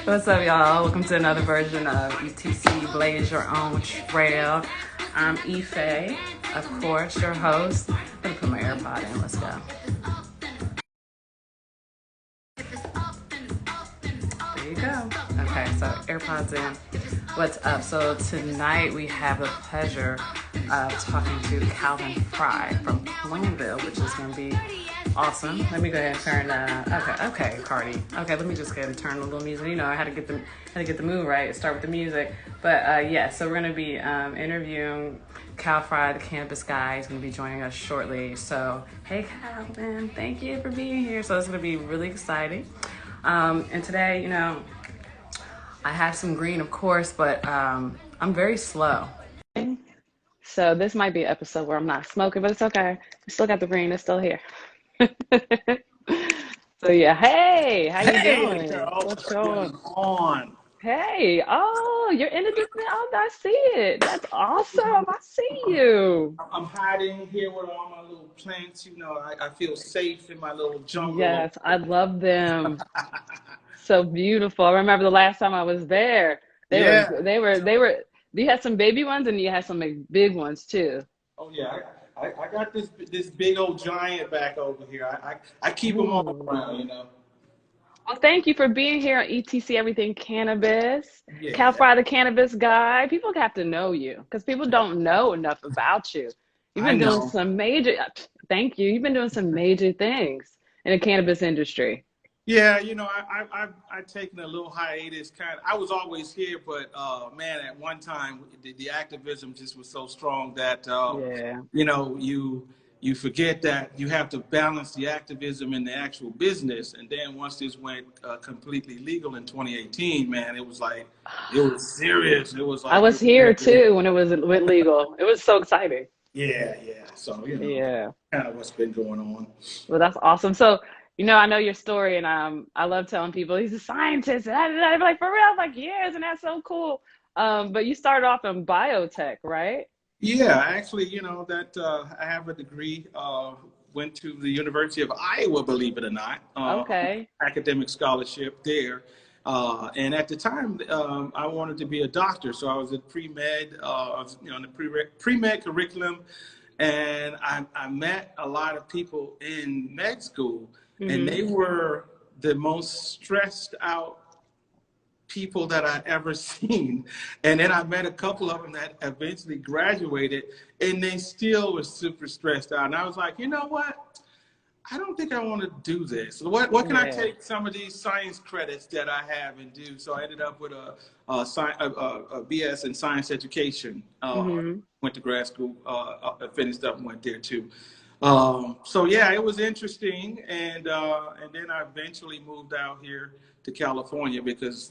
What's up, y'all? Welcome to another version of ETC Blaze Your Own Trail. I'm Ife, of course, your host. I'm gonna put my AirPod in. Let's go. There you go. Okay, so AirPods in. What's up? So tonight we have the pleasure of talking to Frye from Cloneville, which is going to be awesome. Let me go ahead and turn. Okay, Cardi. Okay, let me just go ahead and turn a little music. You know, I had to get the mood right. Start with the music. But yeah, so we're going to be interviewing Frye, the cannabis guy. He's going to be joining us shortly. So hey, Cal, man, thank you for being here. So it's going to be really exciting. And today, you know, I have some green, of course, but I'm very slow. So this might be an episode where I'm not smoking, but it's okay. I still got the green. It's still here. So yeah, hey, how you doing? Girl, What's going on? Hey, oh, you're in it. Oh, I see it. That's awesome. I see you. I'm hiding here with all my little plants. You know, I feel safe in my little jungle. Yes, I love them. So beautiful. I remember the last time I was there. They were. You had some baby ones and you had some big ones too. Oh yeah, I got this big old giant back over here. I keep them all around, you know. Well, thank you for being here on ETC Everything Cannabis. Yeah. Frye, the cannabis guy. People have to know you because people don't know enough about you. You've been doing some major. Thank you. You've been doing some major things in the cannabis industry. Yeah, you know, I've taken a little hiatus. I was always here, but man, at one time the activism just was so strong that you know, you forget that you have to balance the activism and the actual business. And then once this went completely legal in 2018, man, it was like it was serious. It was like I was here too when it went legal. It was so exciting. Yeah. So you know, kind of what's been going on. Well, that's awesome. So. You know, I know your story, and I love telling people he's a scientist. And I'm like, for real? I'm like, yes, and that's so cool. But you started off in biotech, right? Yeah, actually, you know, that I have a degree, went to the University of Iowa, believe it or not. Okay. Academic scholarship there. And at the time, I wanted to be a doctor. So I was at pre-med, you know, in the pre-med curriculum. And I met a lot of people in med school. And they were the most stressed out people that I'd ever seen. And then I met a couple of them that eventually graduated and they still were super stressed out. And I was like, you know what? I don't think I want to do this. What can I take some of these science credits that I have and do? So I ended up with a BS in science education. Went to grad school, finished up and went there too. So yeah, it was interesting, and then I eventually moved out here to California because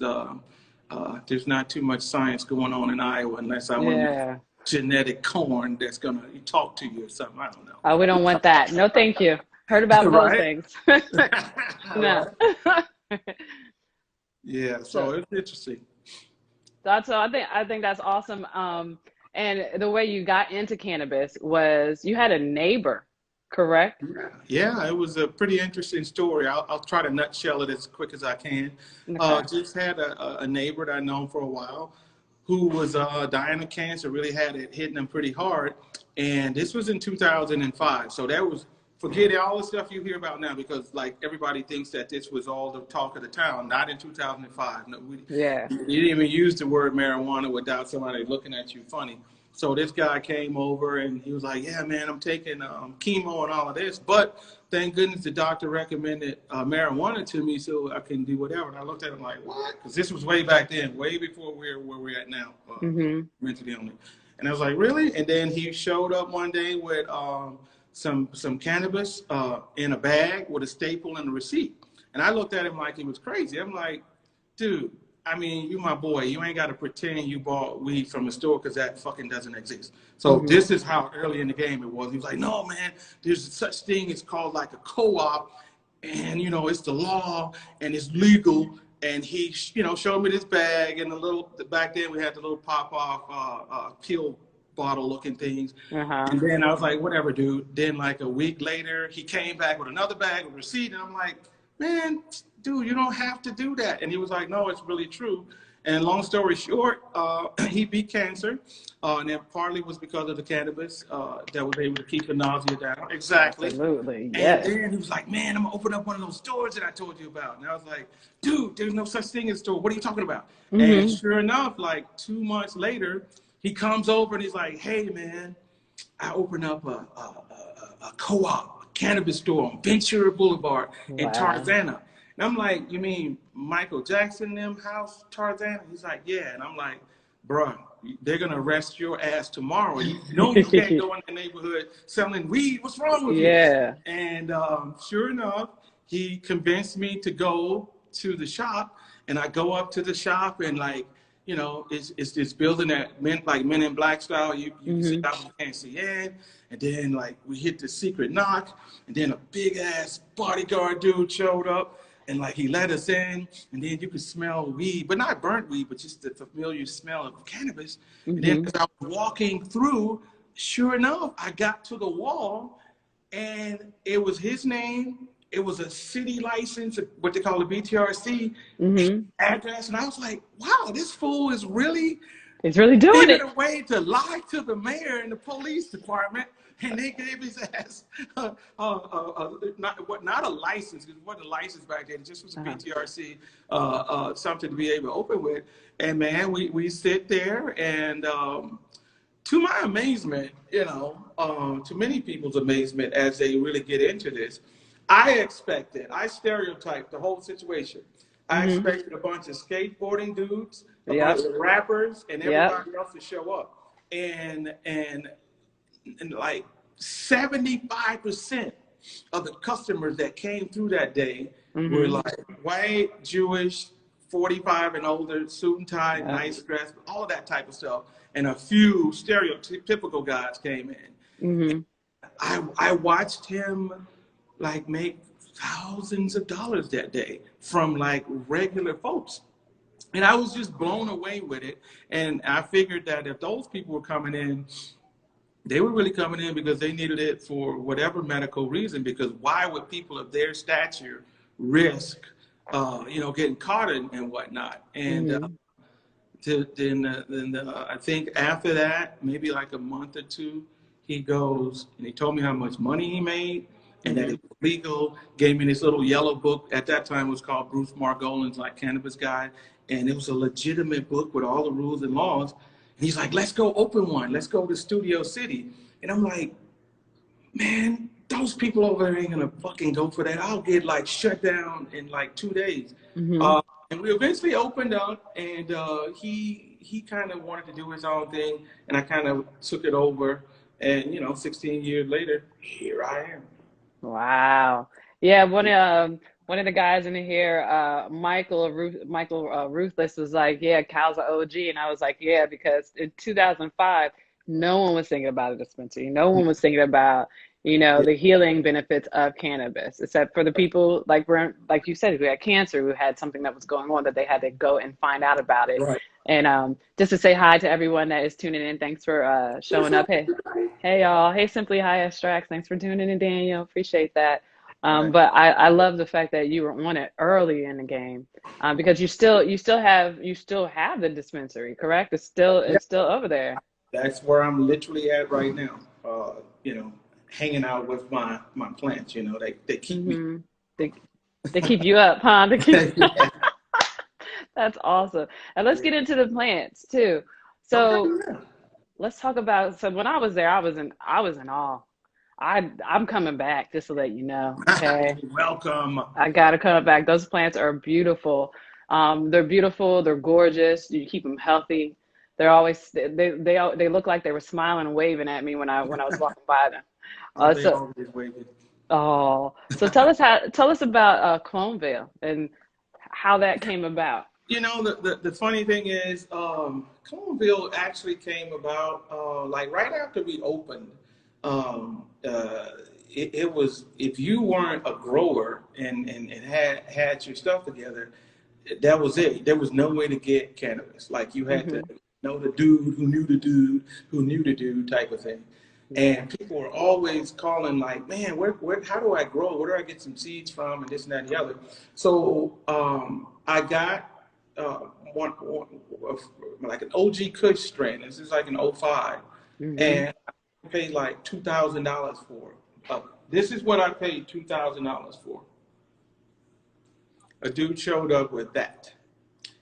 there's not too much science going on in Iowa unless I want genetic corn that's gonna talk to you or something. I don't know. Oh, we don't want that. No, thank you. Heard about those things. No. Yeah, so it's interesting. So I think that's awesome. And the way you got into cannabis was you had a neighbor. Correct? Yeah, it was a pretty interesting story. I'll try to nutshell it as quick as I can. Just had a neighbor that I'd known for a while who was dying of cancer, really had it hitting him pretty hard. And this was in 2005. So that was, forget all the stuff you hear about now because like everybody thinks that this was all the talk of the town. Not in 2005. No, you didn't even use the word marijuana without somebody looking at you funny. So this guy came over and he was like, yeah, man, I'm taking chemo and all of this. But thank goodness the doctor recommended marijuana to me so I can do whatever. And I looked at him like, what? Because this was way back then, way before we're where we're at now, mentally only. And I was like, really? And then he showed up one day with some cannabis in a bag with a staple and a receipt. And I looked at him like he was crazy. I'm like, dude. I mean, you my boy. You ain't got to pretend you bought weed from the store because that fucking doesn't exist. So this is how early in the game it was. He was like, no, man, there's such thing. It's called like a co-op. And, you know, it's the law and it's legal. And he, you know, showed me this bag and back then we had the little pop-off pill bottle looking things. And then I was like, whatever, dude. Then like a week later, he came back with another bag with a receipt. And I'm like, man, dude, you don't have to do that. And he was like, no, it's really true. And long story short, he beat cancer. And it partly was because of the cannabis that was able to keep the nausea down. Exactly. Absolutely, yes. And then he was like, man, I'm going to open up one of those stores that I told you about. And I was like, dude, there's no such thing as a store. What are you talking about? And sure enough, like 2 months later, he comes over and he's like, hey, man, I opened up a co-op, a cannabis store on Ventura Boulevard in Tarzana. And I'm like, you mean Michael Jackson them house, Tarzana? He's like, yeah. And I'm like, bruh, they're going to arrest your ass tomorrow. You know you can't go in the neighborhood selling weed. What's wrong with you? Yeah. And sure enough, he convinced me to go to the shop. And I go up to the shop and like, you know, it's this building that Men in Black style. You can see out, you can't see in. And then like we hit the secret knock. And then a big ass bodyguard dude showed up. And like he let us in, and then you could smell weed, but not burnt weed, but just the familiar smell of cannabis. And then as I was walking through, sure enough, I got to the wall, and it was his name. It was a city license, what they call a BTRC address, and I was like, "Wow, this fool is really doing it." A way to lie to the mayor and the police department. And they gave his ass not a license, because it wasn't a license back then. It just was a BTRC, something to be able to open with. And man, we sit there, and to my amazement, you know, to many people's amazement, as they really get into this, I stereotyped the whole situation. I expected a bunch of skateboarding dudes, a bunch of rappers, and everybody else to show up, and like 75% of the customers that came through that day were like white, Jewish, 45 and older, suit and tie, nice dress, all of that type of stuff. And a few stereotypical guys came in. I watched him like make thousands of dollars that day from like regular folks. And I was just blown away with it. And I figured that if those people were coming in, they were really coming in because they needed it for whatever medical reason, because why would people of their stature risk, you know, getting caught and whatnot? And I think after that, maybe like a month or two, he goes and he told me how much money he made and that it was legal, gave me this little yellow book. At that time, it was called Bruce Margolin's like Cannabis Guide. And it was a legitimate book with all the rules and laws. And he's like, let's go open one. Let's go to Studio City. And I'm like, man, those people over there ain't gonna fucking go for that. I'll get like shut down in like 2 days. And we eventually opened up, and he kind of wanted to do his own thing, and I kind of took it over. And you know, 16 years later, here I am. Wow. Yeah, one of the guys in here, Michael Ruthless, was like, yeah, Cal's an OG. And I was like, yeah, because in 2005, no one was thinking about a dispensary. No one was thinking about, you know, the healing benefits of cannabis, except for the people like you said, who had cancer, who had something that was going on that they had to go and find out about it. Right. And just to say hi to everyone that is tuning in. Thanks for showing up. Hey, y'all. Hey, Simply High Extracts. Thanks for tuning in, Daniel. Appreciate that. But I love the fact that you were on it early in the game, because you still have the dispensary, correct? It's still over there. That's where I'm literally at right now. You know, hanging out with my plants. You know, they keep me. They keep you up, huh? That's awesome. And let's get into the plants too. So let's talk about. So when I was there, I was in awe. I'm coming back, just to let you know. Okay. Welcome. I gotta come back. Those plants are beautiful. They're beautiful. They're gorgeous. You keep them healthy. They're always they look like they were smiling and waving at me when I was walking by them. So tell us about Cloneville and how that came about. You know, the funny thing is, Cloneville actually came about like right after we opened. It was, if you weren't a grower and had your stuff together, that was it. There was no way to get cannabis. Like you had to know the dude who knew the dude who knew the dude type of thing. And people were always calling like, man, how do I grow? Where do I get some seeds from? And this and that and the other. So I got one like an OG Kush strain. This is like an '05. And I paid like $2,000 for it. This is what I paid $2,000 for. A dude showed up with that.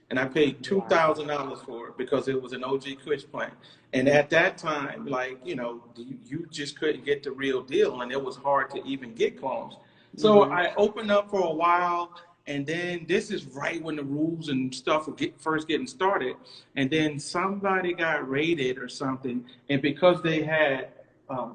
And I paid $2,000 for it because it was an OG Kush plant. And at that time, like, you know, you just couldn't get the real deal, and it was hard to even get clones. So I opened up for a while, and then this is right when the rules and stuff were first getting started. And then somebody got raided or something, and because they had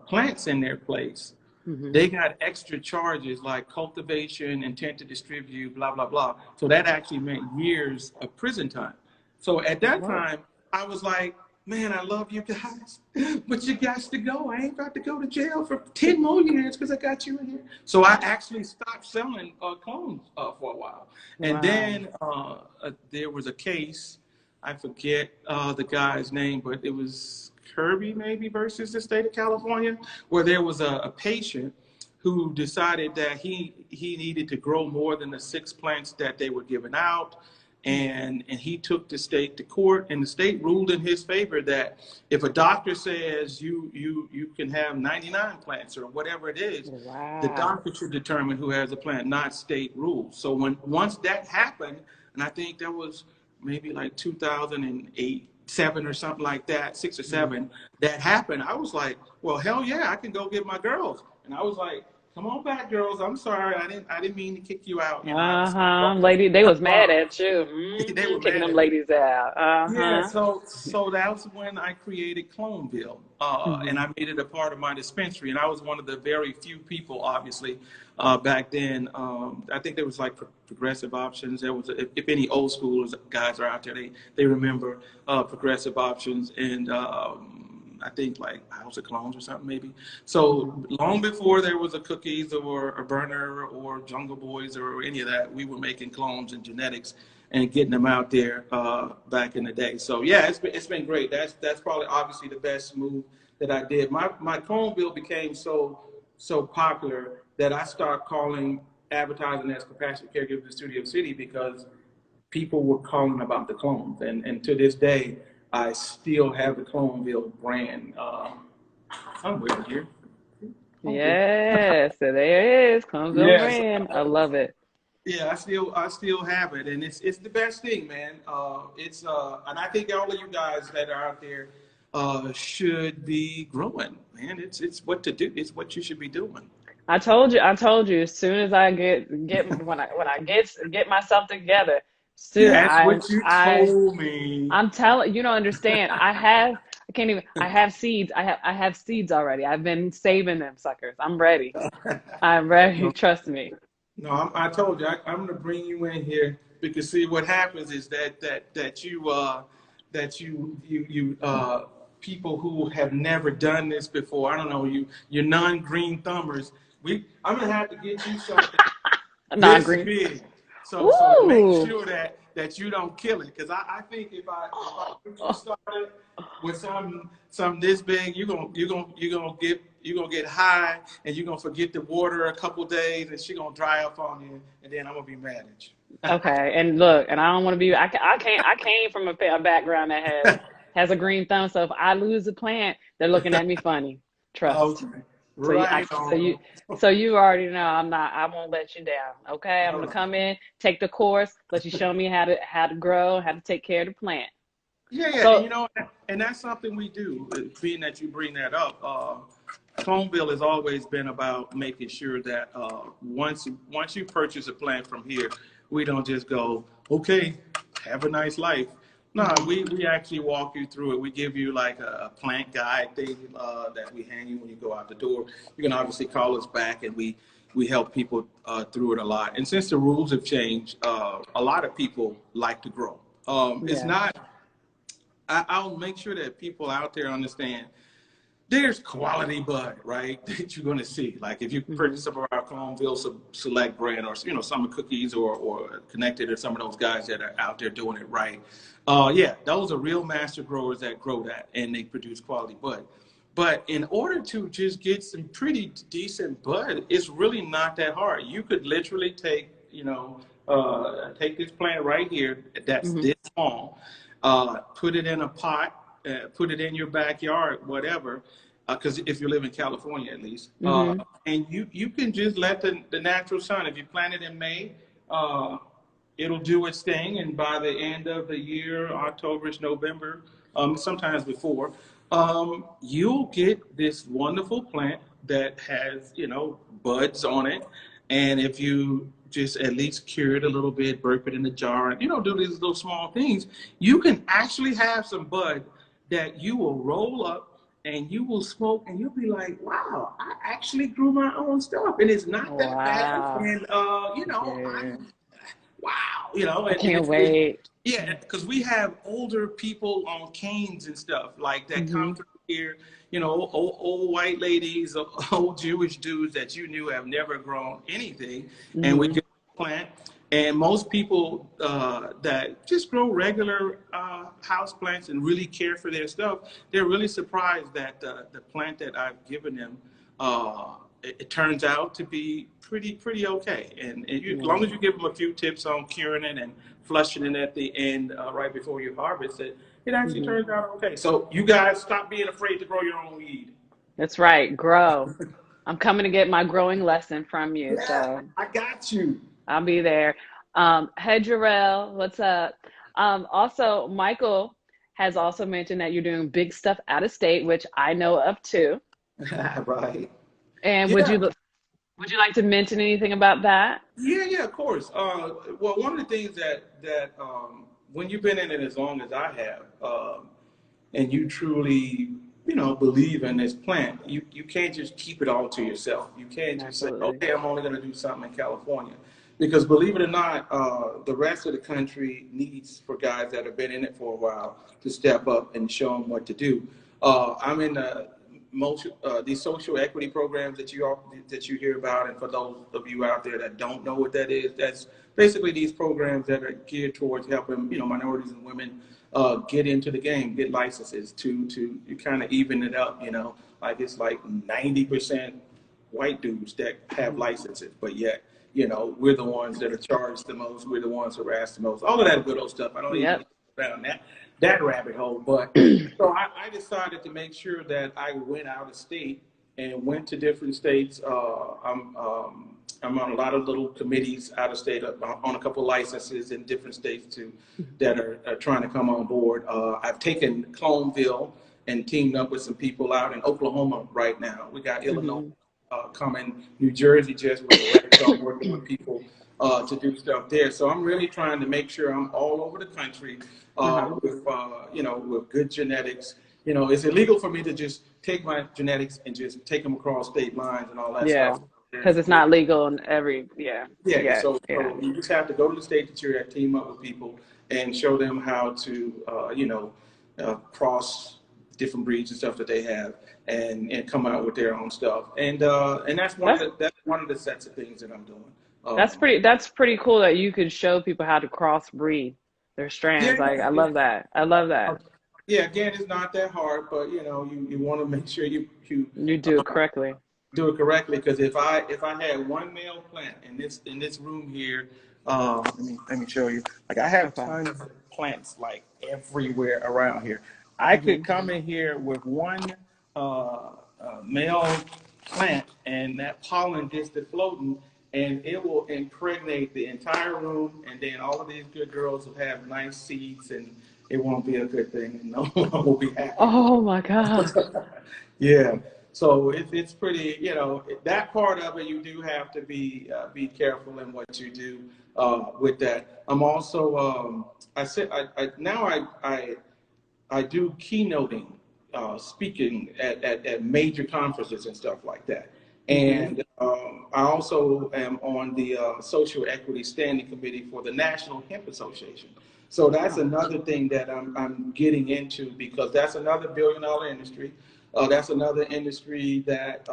plants in their place, they got extra charges like cultivation, intent to distribute, blah, blah, blah. So that actually meant years of prison time. So at that time, I was like, man, I love you guys, but you got to go. I ain't about to go to jail for 10 more years because I got you in here. So I actually stopped selling clones for a while. And then there was a case, I forget the guy's name, but it was Kirby maybe versus the state of California, where there was a patient who decided that he needed to grow more than the 6 plants that they were giving out. And he took the state to court, and the state ruled in his favor that if a doctor says you can have 99 plants or whatever it is, the doctor should determine who has the plant, not state rules. So once that happened, and I think that was maybe like 2008, 7 or something like that, 6 or 7, that happened, I was like, well, hell yeah, I can go get my girls. And I was like, come on back, girls. I'm sorry, I didn't mean to kick you out. You know, lady, they was mad at you. They were kicking mad them at ladies out. Yeah, so that's when I created Cloneville, and I made it a part of my dispensary. And I was one of the very few people, obviously, back then. I think there was like progressive options. There was, if any old school guys are out there, they remember progressive options, and I think like House of Clones or something maybe. So long before there was a Cookies or a Burner or Jungle Boys or any of that, we were making clones and genetics and getting them out there back in the day. So yeah, it's been great. That's probably obviously the best move that I did. My Cloneville became so popular that I started calling advertising as Compassionate Caregivers in Studio City because people were calling about the clones, and to this day I still have the Cloneville brand somewhere here. Yes, so there it is, Cloneville brand. I love it. Yeah, I still have it, and it's the best thing, man. And I think all of you guys that are out there should be growing, man. It's what to do. It's what you should be doing. I told you. As soon as I get when I get myself together, soon That's what you told me. I'm telling you, don't understand. I have seeds. I have seeds already. I've been saving them suckers. I'm ready. I'm ready. Trust me. No, I told you I'm going to bring you in here because see what happens is that you people who have never done this before. I don't know, you're non-green thumbers. I'm going to have to get you something non-green big. So to make sure that you don't kill it, because I think if I started with something this big, you're gonna get high, and you're gonna forget the water a couple days, and she's gonna dry up on you, and then I'm gonna be mad at you. Okay, and look, and I don't want to be. I came from a background that has a green thumb, so if I lose a plant, they're looking at me funny. Trust. Okay. Right. So you already know I won't let you down. Okay, I'm gonna come in, take the course, let you show me how to grow, how to take care of the plant. Yeah. So, and that's something we do. Being that you bring that up, Cloneville has always been about making sure that once you purchase a plant from here, we don't just go, okay, have a nice life. No, we actually walk you through it. We give you like a plant guide thing that we hand you when you go out the door. You can obviously call us back, and we help people through it a lot. And since the rules have changed, a lot of people like to grow. It's not. I'll make sure that people out there understand there's quality bud, right, that you're going to see. Like if you purchase some of our Cloneville Select brand, or Summer Cookies, or Connected, or some of those guys that are out there doing it right. Yeah, those are real master growers that grow that, and they produce quality bud. But in order to just get some pretty decent bud, it's really not that hard. You could literally take, take this plant right here that's this small, put it in a pot, put it in your backyard, whatever, because if you live in California at least, and you can just let the natural sun, if you plant it in May, it'll do its thing, and by the end of the year, October-ish, November, sometimes before, you'll get this wonderful plant that has, buds on it, and if you just at least cure it a little bit, burp it in the jar, and do these little small things, you can actually have some bud that you will roll up and you will smoke, and you'll be like, wow, I actually grew my own stuff, and it's not that bad. And wow, I can't wait. Yeah, because we have older people on canes and stuff like that come through here, old white ladies, old Jewish dudes that you knew have never grown anything, and we get a plant. And most people that just grow regular house plants and really care for their stuff, they're really surprised that the plant that I've given them, it turns out to be pretty okay. And as long as you give them a few tips on curing it and flushing it at the end, right before you harvest it, it actually turns out okay. So you guys stop being afraid to grow your own weed. That's right. Grow. I'm coming to get my growing lesson from you. Yeah, so I got you. I'll be there. Hey, Jarrell, what's up? Also, Michael has also mentioned that you're doing big stuff out of state, which I know of too. Right. And would you like to mention anything about that? Yeah, of course. Well, one of the things that when you've been in it as long as I have, and you truly, believe in this plant, you can't just keep it all to yourself. You can't just say, okay, I'm only going to do something in California. Because believe it or not, the rest of the country needs for guys that have been in it for a while to step up and show them what to do. I'm in these social equity programs that you hear about, and for those of you out there that don't know what that is, that's basically these programs that are geared towards helping minorities and women get into the game, get licenses to kind of even it up. Like it's like 90% white dudes that have licenses, but yet we're the ones that are charged the most. We're the ones harassed the most. All of that good old stuff. I don't even go down that rabbit hole. But so I decided to make sure that I went out of state and went to different states. I'm on a lot of little committees out of state, on a couple of licenses in different states too, that are trying to come on board. I've taken Cloneville and teamed up with some people out in Oklahoma right now. We got Illinois. Coming, New Jersey just working with people to do stuff there. So I'm really trying to make sure I'm all over the country with good genetics. It's illegal for me to just take my genetics and just take them across state lines and all that stuff. Because it's not legal in every, So you just have to go to the state that you're at, team up with people, and show them how to, cross different breeds and stuff that they have, and come out with their own stuff. And that's one of the sets of things that I'm doing. That's pretty cool that you could show people how to crossbreed their strands. I love that. Yeah, again, it's not that hard, but you want to make sure you do it correctly. Do it correctly, because if I had one male plant in this room here, let me show you. Like I have tons of plants like everywhere around here. I could come in here with one male plant, and that pollen gets to floating, and it will impregnate the entire room, and then all of these good girls will have nice seeds, and it won't be a good thing, and no one will be happy. Oh my God. Yeah. So it's pretty, that part of it, you do have to be careful in what you do with that. I'm also, I do keynoting, speaking at major conferences and stuff like that. And I also am on the Social Equity Standing Committee for the National Hemp Association. So that's another thing that I'm getting into, because that's another $1 billion industry. That's another industry that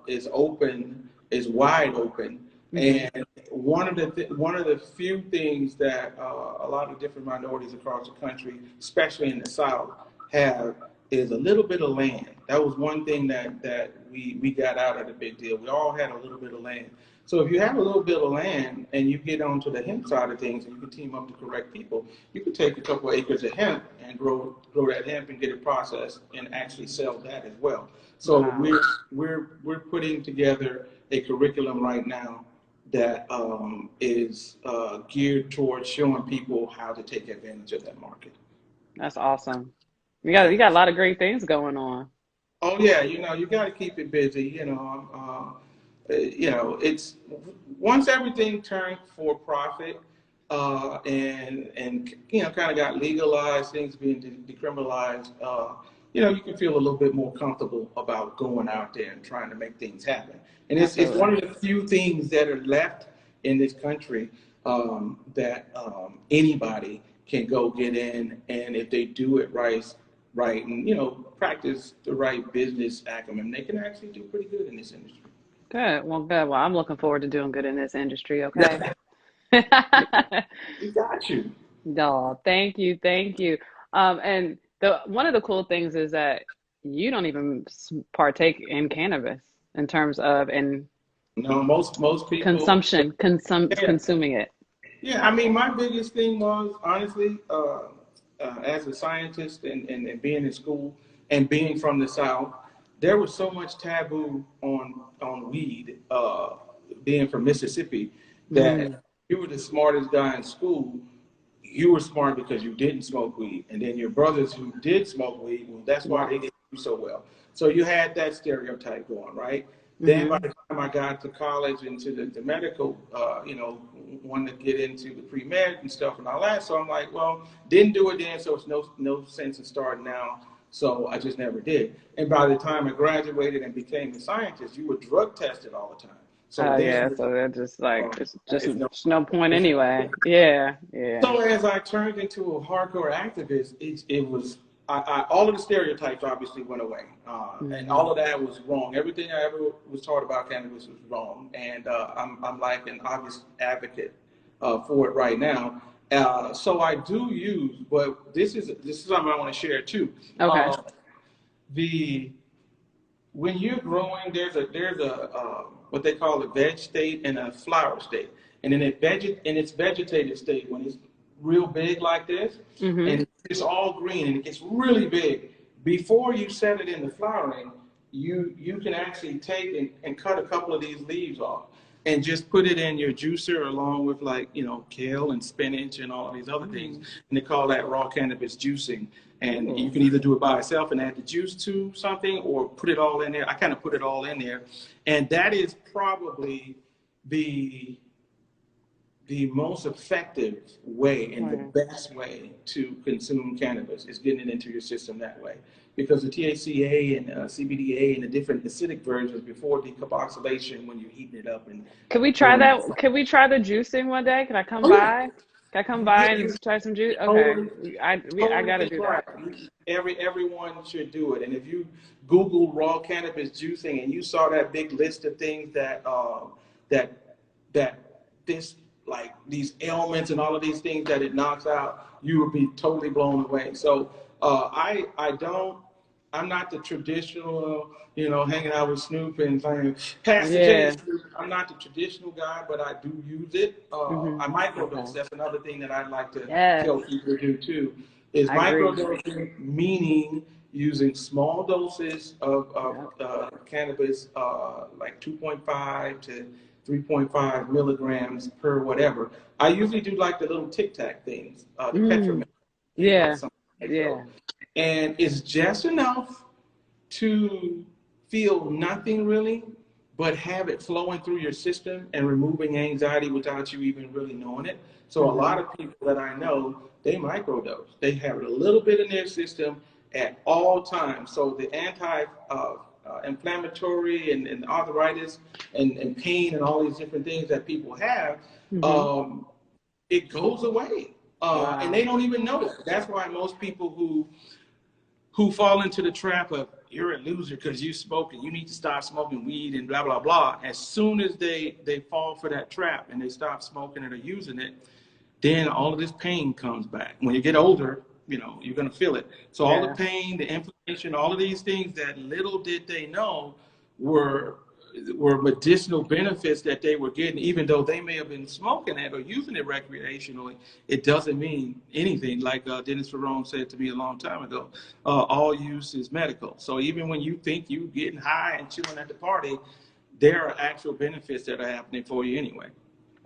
is open, is wide open. And one of the few things that a lot of different minorities across the country, especially in the South, have is a little bit of land. That was one thing that we got out of the big deal. We all had a little bit of land. So if you have a little bit of land and you get onto the hemp side of things and you can team up the correct people, you could take a couple of acres of hemp and grow that hemp and get it processed and actually sell that as well. So wow. we're putting together a curriculum right now that is geared towards showing people how to take advantage of that market. That's awesome. You got a lot of great things going on. Oh yeah, you got to keep it busy. It's once everything turned for profit and kind of got legalized, things being decriminalized. You can feel a little bit more comfortable about going out there and trying to make things happen. And it's one of the few things that are left in this country that anybody can go get in, and if they do it right, and practice the right business acumen, they can actually do pretty good in this industry. Good. Well, I'm looking forward to doing good in this industry. Okay. We got you. No, thank you. And one of the cool things is that you don't even partake in cannabis in terms of no, most people consuming it. Yeah, I mean, my biggest thing was honestly, as a scientist and being in school and being from the South, there was so much taboo on weed, being from Mississippi, that you were the smartest guy in school. You were smart because you didn't smoke weed. And then your brothers who did smoke weed, well, that's why they didn't do so well. So you had that stereotype going, right? Then by the time I got to college and to the medical, wanted to get into the pre-med and stuff and all that. So I'm like, well, didn't do it then, so it's no sense in starting now. So I just never did. And by the time I graduated and became a scientist, you were drug tested all the time. So so they're just like, it's no point anyway. Yeah. So as I turned into a hardcore activist, it was, all of the stereotypes obviously went away. And all of that was wrong. Everything I ever was taught about cannabis was wrong. And I'm like an obvious advocate for it right now. So I do use, but this is something I want to share too. Okay. When you're growing, there's a what they call a veg state and a flower state. And in its vegetative state, when it's real big like this, and it's all green and it gets really big, before you set it into flowering, you can actually take and cut a couple of these leaves off and just put it in your juicer along with kale and spinach and all of these other things. And they call that raw cannabis juicing. And you can either do it by itself and add the juice to something or put it all in there. I kind of put it all in there. And that is probably the most effective way and the best way to consume cannabis is getting it into your system that way. Because the THCA and CBDA and the different acidic versions before decarboxylation, when you're heating it up. Can we try that? Can we try the juicing one day? Can I come by? Can I come by and try some juice? Okay, I got to do that. Everyone should do it. And if you Google raw cannabis juicing and you saw that big list of things that these ailments and all of these things that it knocks out, you would be totally blown away. So I'm not the traditional, hanging out with Snoop and saying, Pastor J, I'm not the traditional guy, but I do use it. I microdose. That's another thing that I'd like to tell people to do too, is microdosing, meaning using small doses of cannabis, like 2.5 to 3.5 milligrams per whatever. I usually do like the little Tic Tac things, the peppermint. And it's just enough to feel nothing really, but have it flowing through your system and removing anxiety without you even really knowing it. So a lot of people that I know, they microdose. They have it a little bit in their system at all times. So the anti-inflammatory and arthritis and pain and all these different things that people have, it goes away. And they don't even know it. That's why most people who fall into the trap of, you're a loser because you smoke and you need to stop smoking weed and blah, blah, blah. As soon as they fall for that trap and they stop smoking and are using it, then all of this pain comes back. When you get older, you know, you're going to feel it. So all the pain, the inflammation, all of these things that little did they know were medicinal benefits that they were getting, even though they may have been smoking it or using it recreationally. It doesn't mean anything. Like Dennis Ferrone said to me a long time ago, all use is medical. So even when you think you're getting high and chilling at the party, there are actual benefits that are happening for you anyway.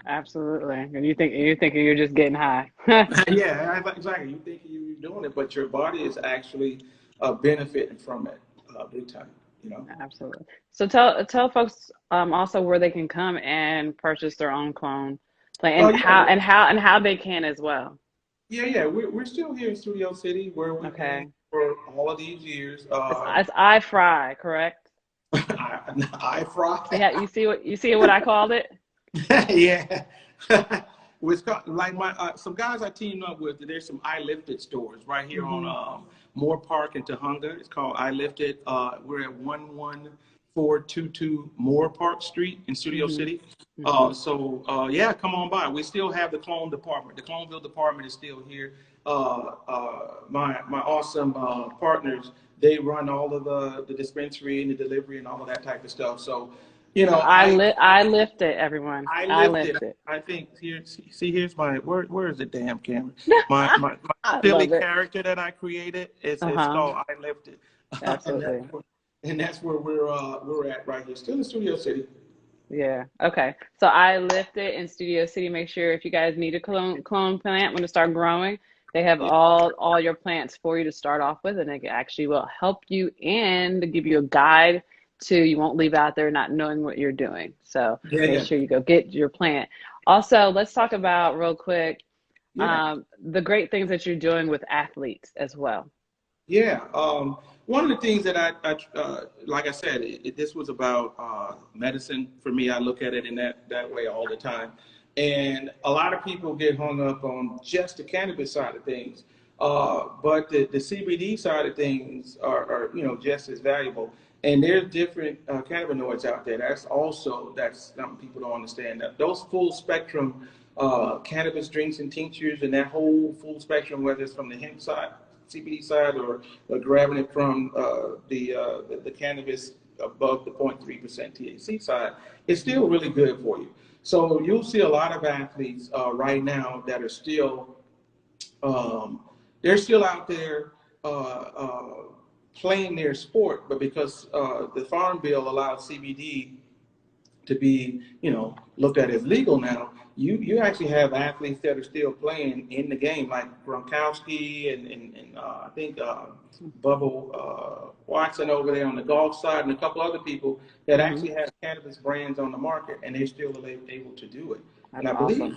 Absolutely. And you're thinking you're just getting high. Yeah, exactly. You think you're doing it, but your body is actually benefiting from it big time. You know? Absolutely. So tell folks also where they can come and purchase their own clone plant, and how they can as well. Yeah. We're still here in Studio City where we've been for all of these years. It's Frye, correct? Frye. Yeah, you see what I called it? Yeah. It's called, like some guys I teamed up with. There's some I Lifted stores right here on Moore Park in Tahunga. It's called I Lifted. We're at 11422 Moore Park Street in Studio City. Yeah, come on by. We still have the clone department. The Cloneville department is still here. My awesome partners, they run all of the dispensary and the delivery and all of that type of stuff. So, you know, I lift it, everyone. I lift it. I think here's my where is the damn camera? My silly character that I created. It's called I Lift It. Absolutely. and that's where we're at right here, still in Studio City. Yeah. Okay. So I Lift It in Studio City. Make sure if you guys need a clone plant when to start growing, they have all your plants for you to start off with, and it actually will help you and give you a guide to you won't leave out there not knowing what you're doing. So make sure you go get your plant. Also, let's talk about real quick the great things that you're doing with athletes as well. Yeah. One of the things that I like I said, this was about medicine for me. I look at it in that way all the time. And a lot of people get hung up on just the cannabis side of things. But the CBD side of things are just as valuable. And there's different cannabinoids out there. That's some people don't understand that. Those full spectrum cannabis drinks and tinctures and that whole full spectrum, whether it's from the hemp side, CBD side, or grabbing it from the cannabis above the 0.3% THC side, it's still really good for you. So you'll see a lot of athletes right now that are still they're still out there playing their sport, but because the Farm Bill allows CBD to be, looked at as legal now, you actually have athletes that are still playing in the game, like Gronkowski and I think Bubba Watson over there on the golf side, and a couple other people that actually have cannabis brands on the market, and they're still able to do it. That's and I believe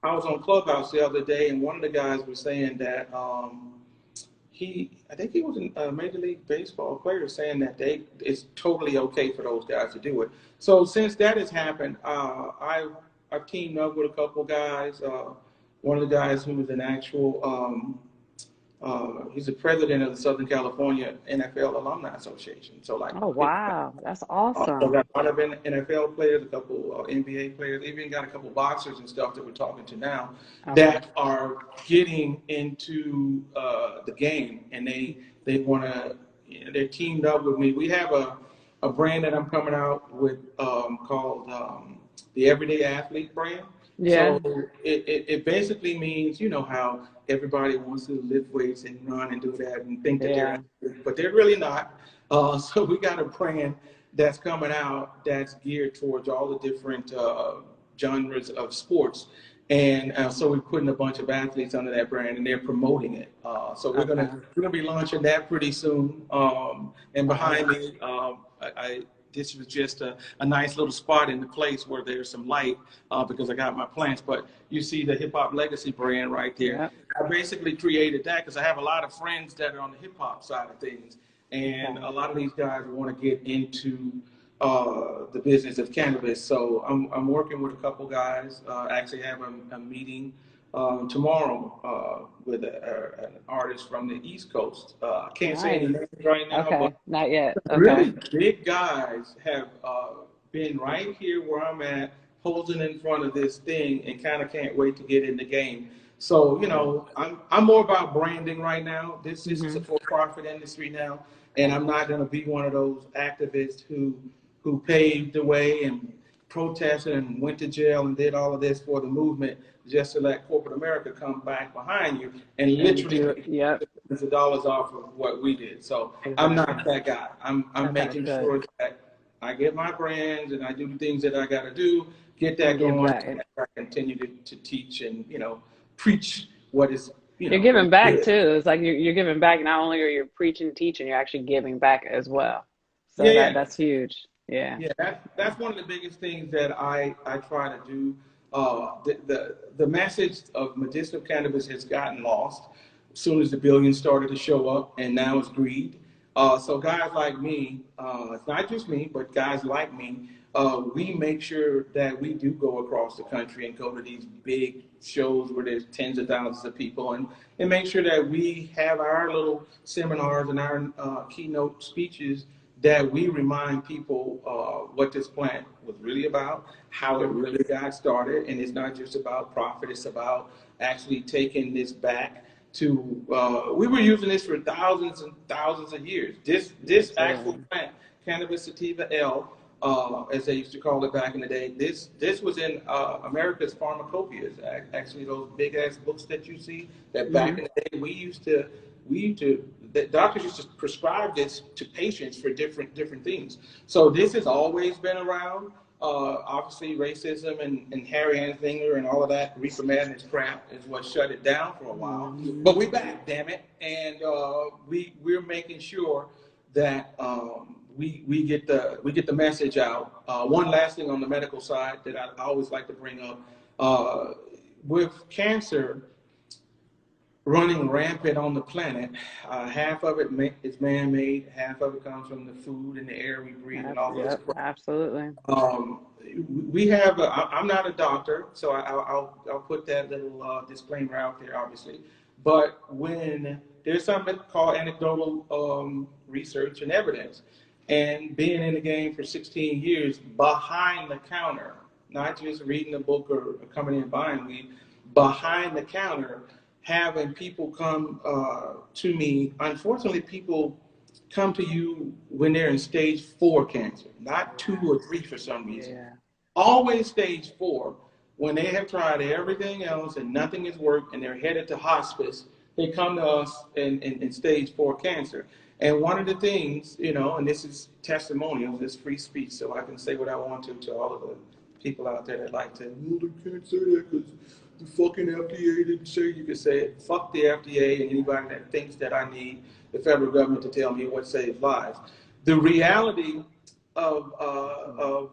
I was on Clubhouse the other day, and one of the guys was saying that I think he was a Major League Baseball player, saying that it's totally okay for those guys to do it. So since that has happened, I've teamed up with a couple guys. One of the guys who was an actual, he's the president of the Southern California NFL Alumni Association. So oh wow, that's awesome. So got a lot of NFL players, a couple NBA players, even got a couple boxers and stuff that we're talking to now that are getting into the game, and they want to. They're teamed up with me. We have a brand that I'm coming out with called the Everyday Athlete brand. Yeah. So it basically means, how everybody wants to lift weights and run and do that and think that but they're really not. So we got a brand that's coming out that's geared towards all the different genres of sports. And so we're putting a bunch of athletes under that brand, and they're promoting it. So we're gonna be launching that pretty soon. And behind me, this was just a nice little spot in the place where there's some light because I got my plants. But you see the Hip Hop Legacy brand right there. Yep. I basically created that because I have a lot of friends that are on the hip hop side of things. And a lot of these guys want to get into the business of cannabis. So I'm working with a couple guys. I actually have a meeting tomorrow with an artist from the East Coast. I can't say any Nice. names right now, but Okay, not yet. Okay. really big guys have been right here where I'm at, posing in front of this thing, and kind of can't wait to get in the game. So, I'm more about branding right now. This is a for-profit industry now, and I'm not going to be one of those activists who paved the way and protested and went to jail and did all of this for the movement just to let corporate America come back behind you and literally And take yep, millions of dollars off of what we did. So I'm exactly. not that guy. I'm Okay, making good. sure that I get my brands and I do the things that I got to do, get that And give going, back. and I continue to teach and preach what is You're what giving is back good. too. It's like you're giving back. Not only are you preaching, teaching, you're actually giving back as well. Yeah, So yeah. that's huge. Yeah. Yeah, that's one of the biggest things that I try to do. The message of medicinal cannabis has gotten lost as soon as the billions started to show up, and now it's greed. So guys like me, it's not just me, but guys like me, we make sure that we do go across the country and go to these big shows where there's tens of thousands of people, and make sure that we have our little seminars and our keynote speeches that we remind people what this plant was really about, how it really got started, and it's not just about profit, it's about actually taking this back to, we were using this for thousands and thousands of years. This actual Absolutely. plant, Cannabis sativa L, as they used to call it back in the day, this was in America's pharmacopoeias, actually those big ass books that you see, that back in the day we used to the doctors used to prescribe this to patients for different things. So this has always been around. Obviously, racism and Harry Anslinger and all of that reefer madness crap is what shut it down for a while. But we back, damn it, and we're making sure that we get the message out. One last thing on the medical side that I always like to bring up with cancer running rampant on the planet. Half of it is man-made, half of it comes from the food and the air we breathe and all this Yep. crap. Absolutely. We have, I'm not a doctor, so I'll put that little disclaimer out there, obviously. But when there's something called anecdotal research and evidence, and being in the game for 16 years behind the counter, not just reading a book or coming in and buying weed, behind the counter, having people come to me. Unfortunately, people come to you when they're in stage 4 cancer, not 2 or 3 for some reason. Yeah. Always stage 4, when they have tried everything else and nothing has worked and they're headed to hospice, they come to us in stage 4 cancer. And one of the things, and this is testimonials, this free speech, so I can say what I want to all of the people out there that like to, they can't say that because the fucking FDA didn't say you could say it. Fuck the FDA and anybody that thinks that I need the federal government to tell me what saves lives. The reality of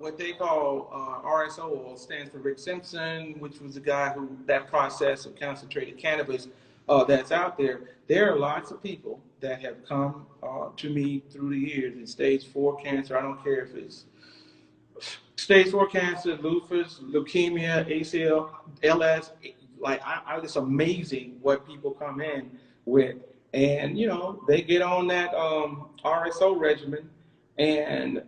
what they call RSO, oil, stands for Rick Simpson, which was the guy who, that process of concentrated cannabis that's out there. There are lots of people that have come to me through the years in stage 4 cancer. I don't care if it's stage 4 cancer, lupus, leukemia, ACL, LS. Like, it's amazing what people come in with. And, they get on that RSO regimen, and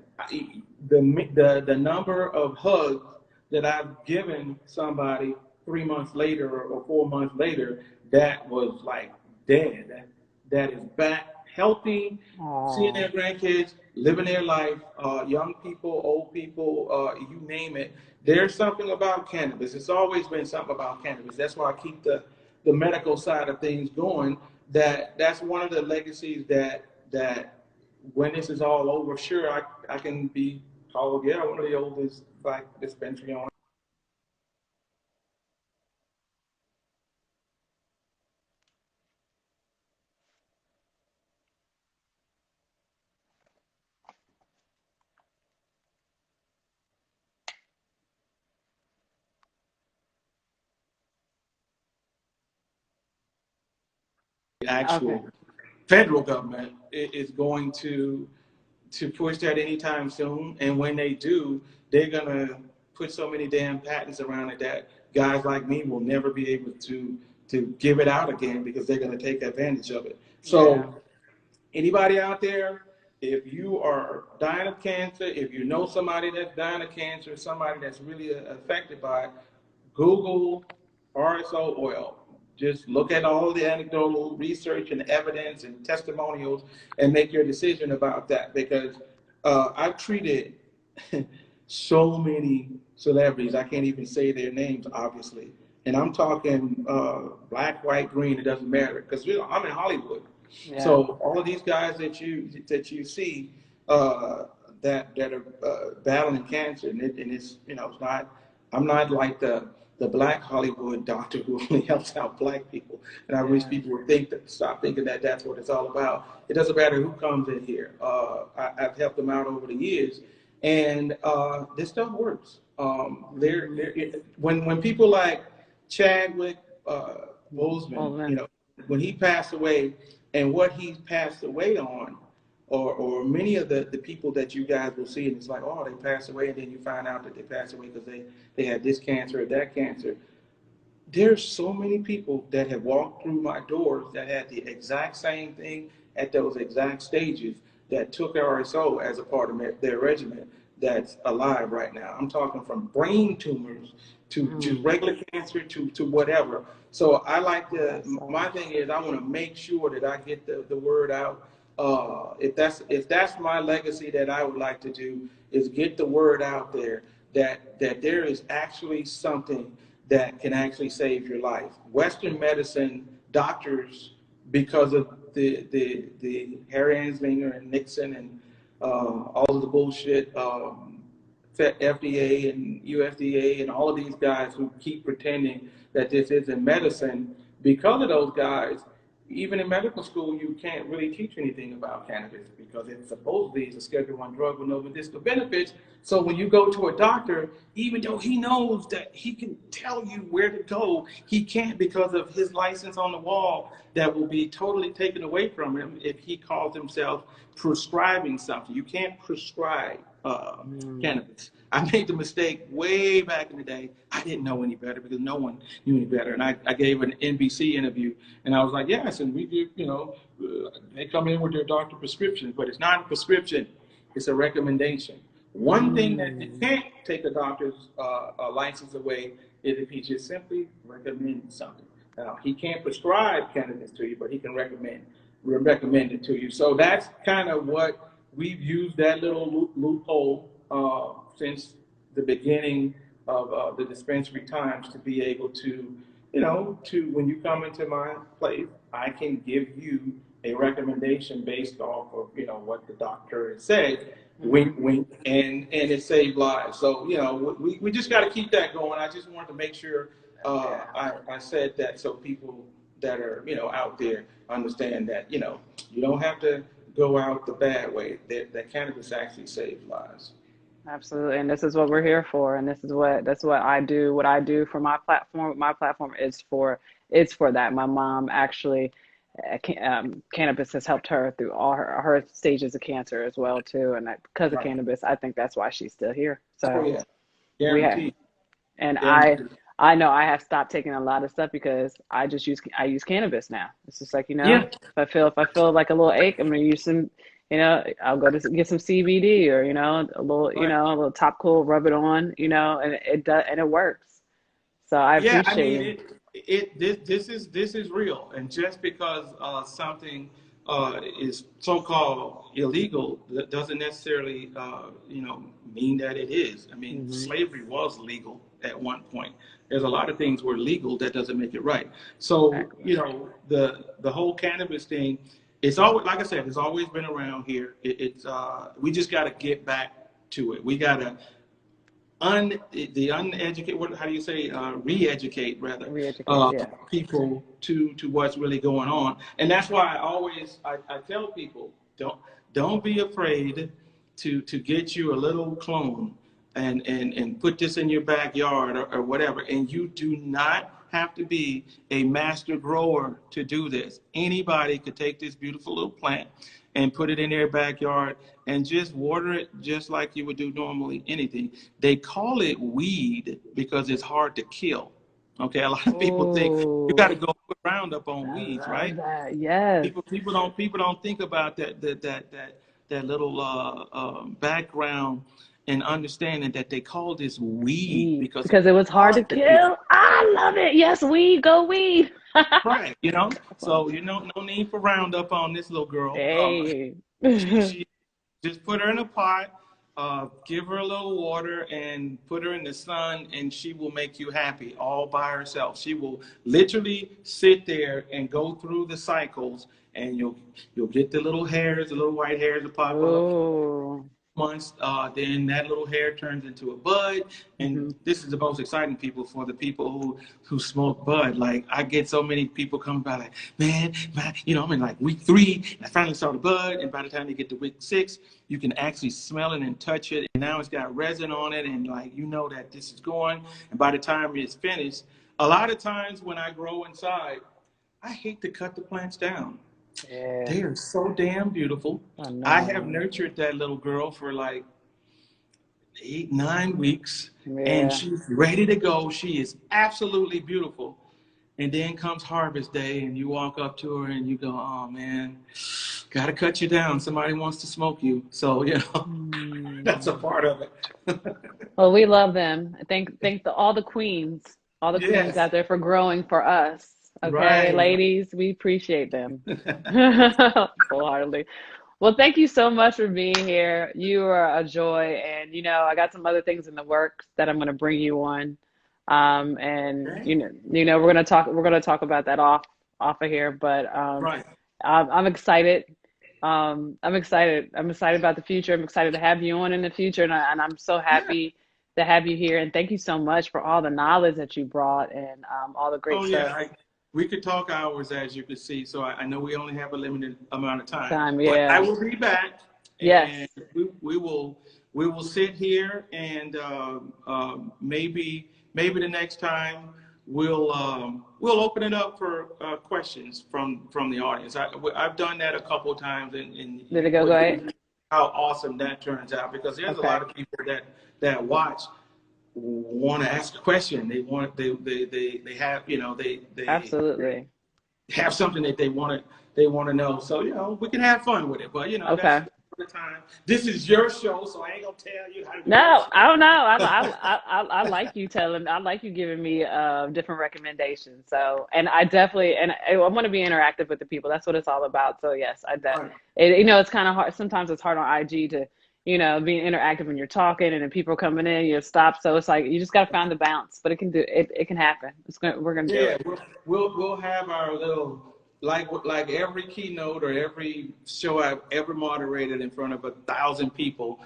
the number of hugs that I've given somebody 3 months later or 4 months later, that was like dead. That is back healthy, seeing their grandkids, living their life, young people, old people, you name it. There's something about cannabis. It's always been something about cannabis. That's why I keep the medical side of things going. That's one of the legacies that when this is all over, sure, I can be called, one of the oldest black dispensary owners. The Okay. actual federal government is going to push that anytime soon. And when they do, they're gonna put so many damn patents around it that guys like me will never be able to give it out again because they're going to take advantage of it. So anybody out there, if you are dying of cancer, if you know somebody that's dying of cancer, somebody that's really affected by it, Google RSO oil. Just look at all the anecdotal research and evidence and testimonials and make your decision about that, because I've treated so many celebrities, I can't even say their names, obviously. And I'm talking black, white, green, it doesn't matter, because I'm in Hollywood. Yeah. So all of these guys that you see that are battling cancer, and it's it's not. I'm not like the black Hollywood doctor who only helps out black people. And I wish people would stop thinking that that's what it's all about. It doesn't matter who comes in here. I've helped them out over the years, and this stuff works. When people like Chadwick Boseman, when he passed away, and what he's passed away on, or many of the people that you guys will see, and it's like, oh, they passed away, and then you find out that they passed away because they had this cancer or that cancer. There's so many people that have walked through my doors that had the exact same thing at those exact stages that took RSO as a part of their regimen that's alive right now. I'm talking from brain tumors to regular cancer to whatever. So I like my thing is I want to make sure that I get the word out. If that's my legacy that I would like to do, is get the word out there that there is actually something that can actually save your life. Western medicine doctors, because of the Harry Anslinger and Nixon and all of the bullshit, FDA and USDA and all of these guys who keep pretending that this isn't medicine, because of those guys, even in medical school, you can't really teach anything about cannabis because it's supposedly a Schedule I drug with no medicinal benefits. So when you go to a doctor, even though he knows that he can tell you where to go, he can't, because of his license on the wall that will be totally taken away from him if he calls himself prescribing something. You can't prescribe cannabis. I made the mistake way back in the day. I didn't know any better because no one knew any better. And I gave an NBC interview, and I was like, yes, and we give, they come in with their doctor prescriptions, but it's not a prescription. It's a recommendation. One thing that you can't take a doctor's license away is if he just simply recommends something. Now, he can't prescribe cannabis to you, but he can recommend it to you. So that's kind of what we've used, that little loophole since the beginning of the dispensary times, to be able to, when you come into my place, I can give you a recommendation based off of, what the doctor has said, wink, wink, and it saved lives. So, we just got to keep that going. I just wanted to make sure I said that so people that are, out there understand that, you don't have to go out the bad way, that cannabis actually saves lives. Absolutely, and this is what we're here for, and that's what I do. What I do for my platform is for that. My mom actually, cannabis has helped her through all her stages of cancer as well too, and because of cannabis, I think that's why she's still here. So Guaranteed. I know I have stopped taking a lot of stuff because I use cannabis now. It's just like, if I feel like a little ache, I'm gonna use some, I'll go to get some CBD or, a little top cool, rub it on, and it does, and it works. So I appreciate it. This is real. And just because something is so-called illegal, that doesn't necessarily, mean that it is. I mean, slavery was legal at one point. There's a lot of things were legal that doesn't make it right. So, the whole cannabis thing, it's always, like I said, it's always been around here. We just got to get back to it. We got to uneducate, how do you say, re-educate people to what's really going on. And that's why I tell people, don't be afraid to get you a little clone and put this in your backyard or whatever. And you do not have to be a master grower to do this. Anybody could take this beautiful little plant and put it in their backyard and just water it just like you would do normally anything. They call it weed because it's hard to kill. Okay, a lot of people think you got to go put Roundup on I weeds, love right? that. Yes. People don't think about that little background and understanding that they call this weed Weed. because it's Because it was hard to hard to kill. kill. I love it. Yes, weed. Go weed. Right, you know. So no need for Roundup on this little girl. Hey. She just put her in a pot, give her a little water, and put her in the sun, and she will make you happy all by herself. She will literally sit there and go through the cycles, and you'll get the little hairs, the little white hairs that pop up. Oh. Months, then that little hair turns into a bud, and Mm-hmm. this is the most exciting people for the people who smoke bud. Like I get so many people coming by, like, man, I'm in like week 3, and I finally saw the bud, and by the time they get to week 6, you can actually smell it and touch it, and now it's got resin on it, and like that this is going, and by the time it's finished, a lot of times when I grow inside, I hate to cut the plants down. Yeah. They are so damn beautiful. I I have know. nurtured that little girl for like 8, 9 weeks, and Yeah. she's ready to go. She is absolutely beautiful. And then comes harvest day, and you walk up to her and you go, "Oh man, gotta cut you down. Somebody wants to smoke you." So that's a part of it. Well, we love them. Thank all the queens Yes, out there for growing for us. Okay, right. ladies, we appreciate them wholeheartedly. Well, thank you so much for being here. You are a joy, and I got some other things in the works that I'm going to bring you on. And Okay. we're gonna talk about that off of here. But Right. I'm excited. I'm excited. I'm excited about the future. I'm excited to have you on in the future, and I'm so Yeah. happy to have you here. And thank you so much for all the knowledge that you brought and all the great Oh stuff. yeah. We could talk hours, as you can see. So I know we only have a limited amount of time, Time, but I yeah. will be back, Yes. and we will sit here, and maybe the next time we'll open it up for questions from the audience. I've done that a couple of times, and Did it you go would great? how awesome that turns out, because there's a Okay. lot of people that watch want to ask a question. They have they Absolutely. have something that they want to know. So we can have fun with it. But that's Okay. the time. This is your show, so I ain't gonna tell you how to do your No, I don't know. show. I like you telling. I like you giving me different recommendations. So, and I definitely, and I want to be interactive with the people. That's what it's all about. So, yes, All right. it's kind of hard. Sometimes it's hard on IG to, be interactive when you're talking and then people are coming in, you stop. So it's like you just got to find the balance. But it can do it. It can happen. We're gonna do Yeah, it. we'll have our little, like every keynote or every show I've ever moderated in front of 1,000 people.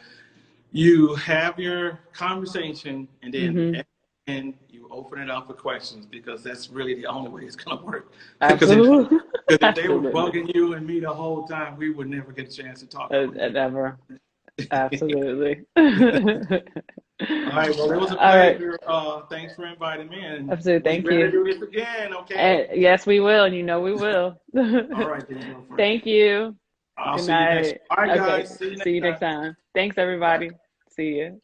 You have your conversation, and then Hmm. and you open it up for questions, because that's really the only way it's going to work. Because Absolutely. if they were Absolutely. bugging you and me the whole time, we would never get a chance to talk over here. Never. Absolutely. All right, well, it was a All right. pleasure. Thanks for inviting me, and Absolutely. we Thank better you. do this again, okay? Yes, we will. And we will. All right, then, girlfriend. Thank you. I'll Good see you next. night. All right, Okay. guys. See you See next you time. next time. Thanks, Bye. everybody. See you.